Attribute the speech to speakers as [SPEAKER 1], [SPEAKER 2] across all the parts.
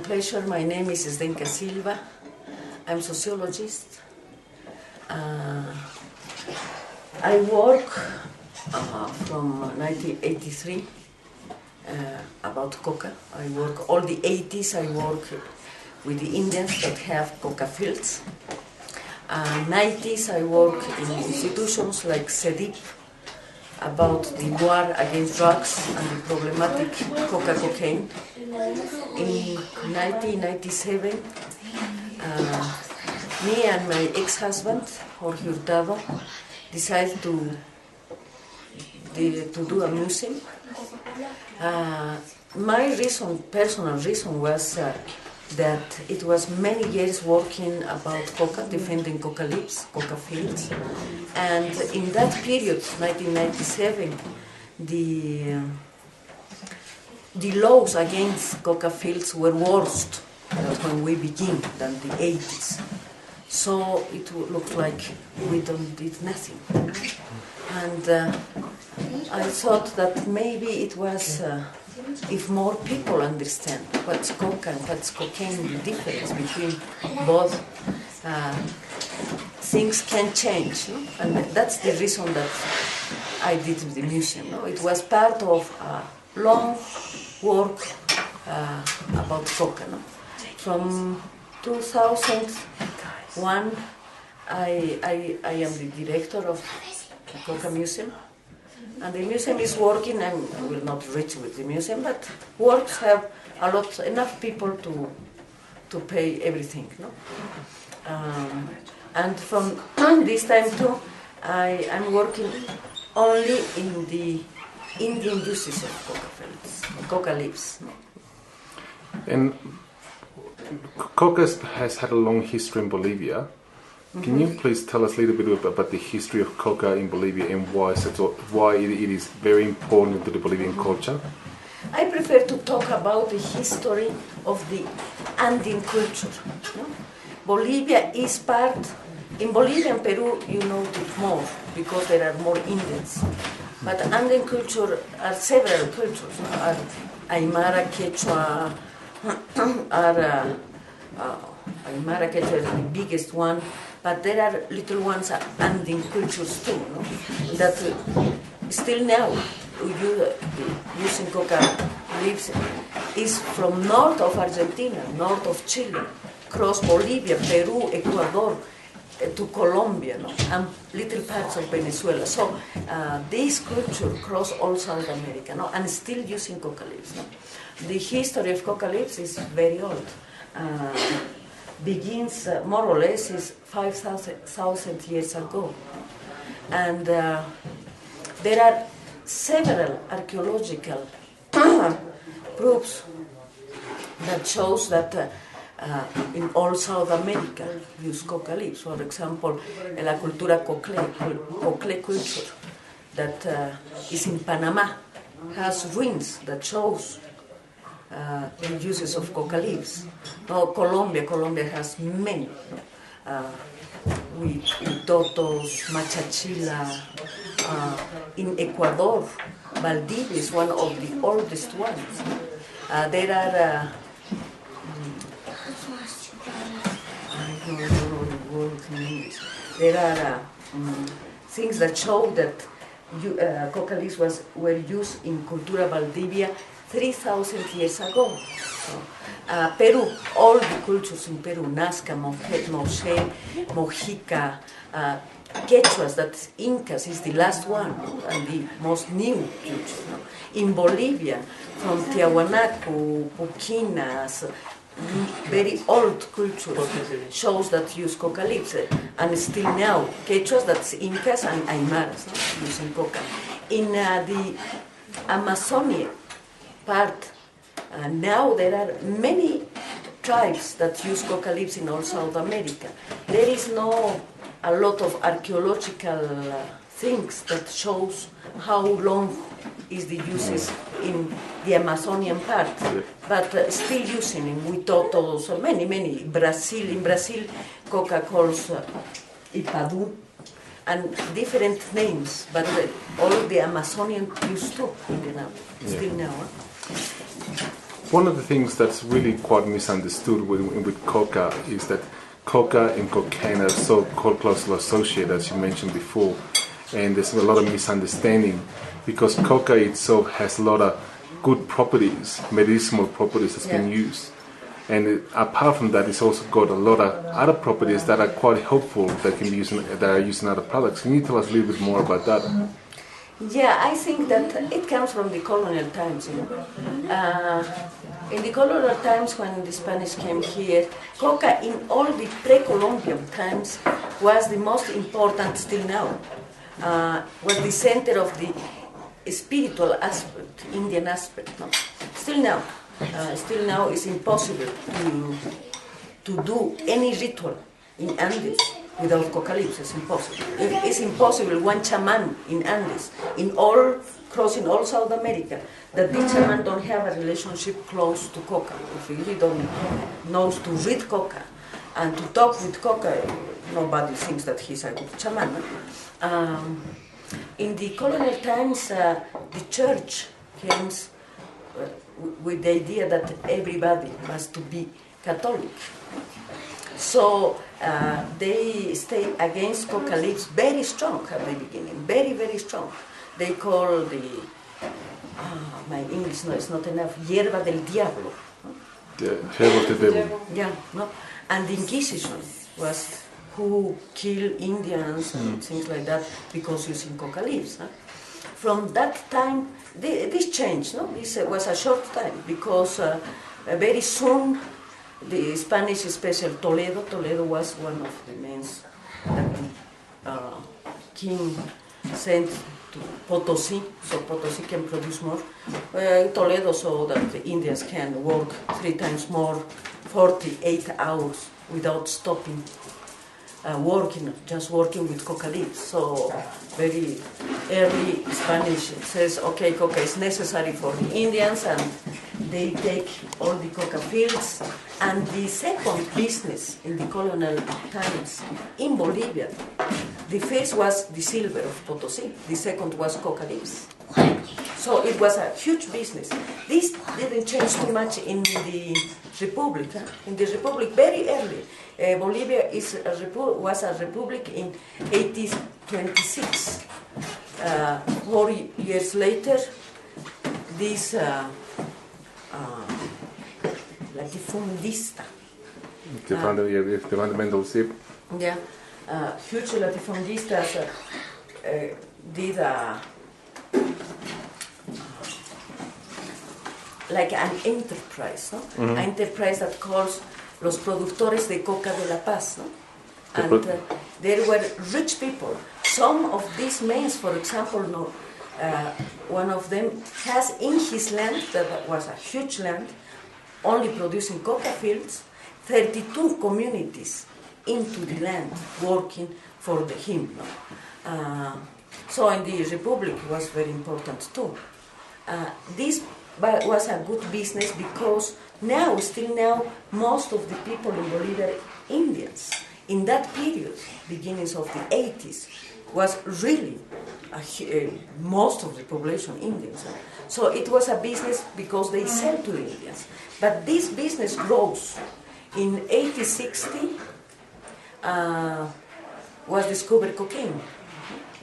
[SPEAKER 1] Pleasure. My name is Zdenka Silva. I'm sociologist. I work from 1983 about coca. I work all the 80s. I work with the Indians that have coca fields. 90s I work in institutions like CEDIP about the war against drugs and the problematic cocaine. In 1997, me and my ex-husband, Jorge Hurtado, decided to do a museum. My personal reason was that it was many years working about coca, defending coca leaves, coca fields, and in that period, 1997, the laws against coca fields were worse when we began than the 80s. So it looked like we did nothing. And I thought that maybe it was, if more people understand what's coca and what's cocaine, the difference between both, things can change. No? And that's the reason that I did the museum. No? It was part of a long work about coca. No? From 2001, I am the director of the Coca Museum. And the museum is working, and I will not reach with the museum, but works have enough people to pay everything. No? And from this time too, I'm working only in the Indian uses of coca fields, coca leaves. No?
[SPEAKER 2] And coca has had a long history in Bolivia. Can you please tell us a little bit about the history of coca in Bolivia and why it is very important to the Bolivian culture?
[SPEAKER 1] I prefer to talk about the history of the Andean culture. No? Bolivia is part, in Bolivia and Peru you know it more because there are more Indians. But Andean culture are several cultures. Are Aymara, Quechua, Aymara, Quechua is the biggest one. But there are little ones, Andean cultures too, no? That still now, using coca leaves is from north of Argentina, north of Chile, cross Bolivia, Peru, Ecuador, to Colombia, no? And little parts of Venezuela. So this culture cross all South America, no? And still using coca leaves. No? The history of coca leaves is very old. Begins more or less is 5,000 years ago. And there are several archaeological proofs that shows that in all South America use coca leaves. For example, la cultura cocle culture that is in Panama has ruins that shows the uses of coca leaves. Colombia has many. With Totos, Machachila. In Ecuador, Valdivia is one of the oldest ones. There are things that show that coca leaves were used in Cultura Valdivia 3,000 years ago. So, Peru, all the cultures in Peru, Nazca, Moche, Mojica, Quechuas, that Incas is the last one and the most new culture. No? In Bolivia, from Tiahuanaco, Puquinas, very old culture shows that use coca leaves, and still now Quechuas, that's Incas and Aymaras, no? Using coca. In the Amazonia part, now there are many tribes that use coca leaves in all South America. There is no a lot of archaeological things that shows how long is the uses in the Amazonian part, but still using in Huitotos, many. In Brazil, coca calls Ipadu, and different names, but all the Amazonian use too, still now.
[SPEAKER 2] One of the things that's really quite misunderstood with coca is that coca and cocaine are so closely associated, as you mentioned before, and there's a lot of misunderstanding because coca itself has a lot of good properties, medicinal properties that's been used. And apart from that, it's also got a lot of other properties that are quite helpful that can be used that are used in other products. Can you tell us a little bit more about that?
[SPEAKER 1] Yeah, I think that it comes from the colonial times. You know? In the colonial times, when the Spanish came here, coca in all the pre-Columbian times was the most important, still now, was the center of the spiritual aspect, Indian aspect. No? Still now it's impossible to do any ritual in Andes without coca leaves. It's impossible. It's impossible. One shaman in Andes, crossing all South America, that this shaman don't have a relationship close to coca. If he really don't knows to read coca and to talk with coca, nobody thinks that he's a good shaman. In the colonial times, the church came with the idea that everybody has to be Catholic. So they stayed against coca leaves very strong at the beginning, very, very strong. They call my English is not enough, hierba del diablo.
[SPEAKER 2] The herb of the devil.
[SPEAKER 1] Yeah, no. And the Inquisition was who killed Indians and things like that because using coca leaves. Huh? From that time, this changed. No? This was a short time because very soon the Spanish, especially Toledo was one of the men that king sent to Potosi, so Potosi can produce more. Toledo saw that the Indians can work 3 times more, 48 hours without stopping. Just working with coca leaves. So very early Spanish says, okay, coca is necessary for the Indians, and they take all the coca fields. And the second business in the colonial times in Bolivia, the first was the silver of Potosi, the second was coca leaves. So it was a huge business. This didn't change too much in the Republic. Huh? In the Republic, very early, Bolivia was a republic in 1826. 4 years later, this latifundista.
[SPEAKER 2] The fundamental ship.
[SPEAKER 1] Yeah, huge latifundistas did like an enterprise, no? An enterprise that calls los productores de coca de La Paz, no? And there were rich people. Some of these men, for example, one of them has in his land, that was a huge land, only producing coca fields, 32 communities into the land working for him. No? So in the Republic it was very important too. This was a good business because still now, most of the people in Bolivia are Indians. In that period, beginnings of the 80s, was really most of the population Indians. So it was a business because they sell to the Indians. But this business grows. In 1860, was discovered cocaine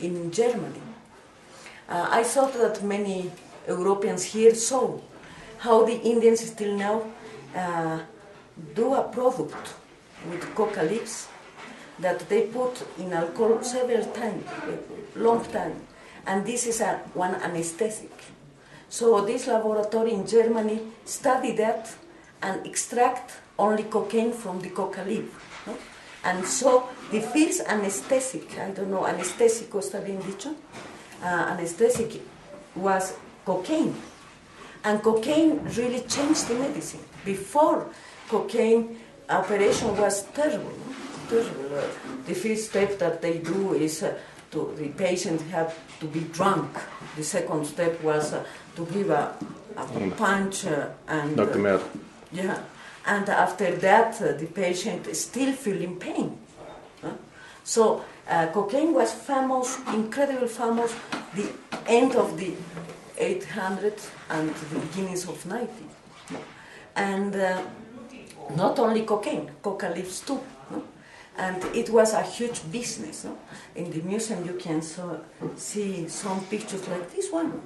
[SPEAKER 1] in Germany. I thought that many Europeans here saw how the Indians still now do a product with coca leaves that they put in alcohol several times, long time, and this is one anesthetic. So this laboratory in Germany studied that and extract only cocaine from the coca leaf. No? And so the first anesthetic, I don't know, anestésico está bien dicho? Anesthetic was cocaine. And cocaine really changed the medicine. Before cocaine, operation was terrible. Terrible. The first step that they do is the patient had to be drunk. The second step was to give a punch and
[SPEAKER 2] knock them out.
[SPEAKER 1] Yeah, and after that the patient is still feeling pain. So cocaine was famous, incredibly famous, the end of the 800 and the beginnings of 90. No? And not only cocaine, coca leaves too. No? And it was a huge business. No? In the museum you can see some pictures like this one.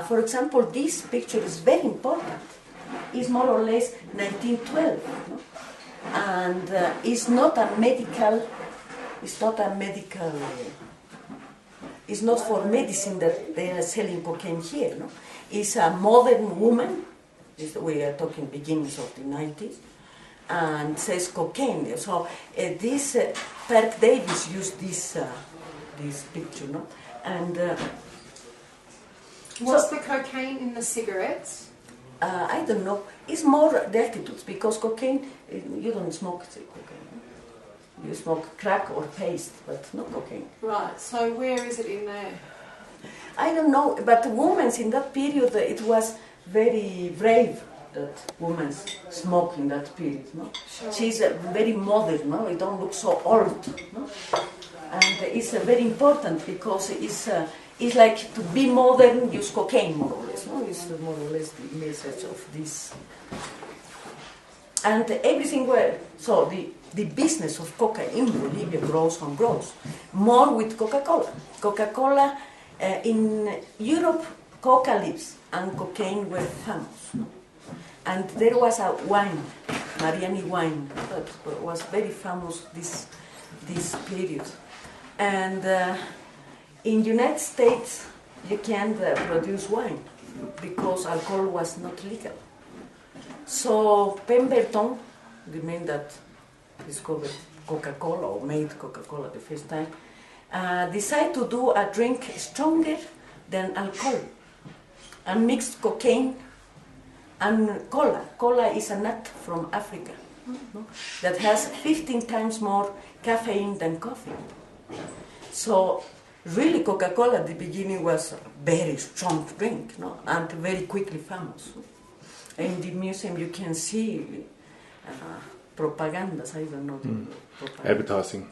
[SPEAKER 1] For example, this picture is very important. It's more or less 1912. No? And it's not for medicine that they are selling cocaine here. No? It's a modern woman, we are talking beginnings of the 90s, and says cocaine. So this Park Davis used this picture. No? And
[SPEAKER 3] what's the cocaine in the cigarettes?
[SPEAKER 1] I don't know. It's more the attitudes, because cocaine, you don't smoke cocaine. You smoke crack or paste, but not cocaine.
[SPEAKER 3] Right, so where is it in there?
[SPEAKER 1] I don't know, but women in that period, it was very brave that women smoke in that period. No?
[SPEAKER 3] Sure.
[SPEAKER 1] She's very modern, no? It don't look so old. No? And it's very important because it's like to be modern, use cocaine more or less. No? It's more or less the message of this. And everything so the business of coca in Bolivia grows and grows. More with Coca-Cola. Coca-Cola, in Europe, coca leaves and cocaine were famous. No? And there was a wine, Mariani wine, that was very famous this period. And in the United States, you can't produce wine because alcohol was not legal. So Pemberton, the man that discovered Coca-Cola or made Coca-Cola the first time, decided to do a drink stronger than alcohol and mixed cocaine and cola. Cola is a nut from Africa, no? That has 15 times more caffeine than coffee. So really Coca-Cola at the beginning was a very strong drink, no? And very quickly famous. In the museum you can see propagandas, I don't know.
[SPEAKER 2] Advertising.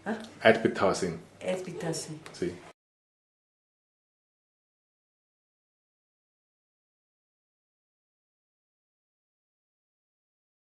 [SPEAKER 1] Huh?
[SPEAKER 2] Advertising.
[SPEAKER 1] Advertising.
[SPEAKER 2] See.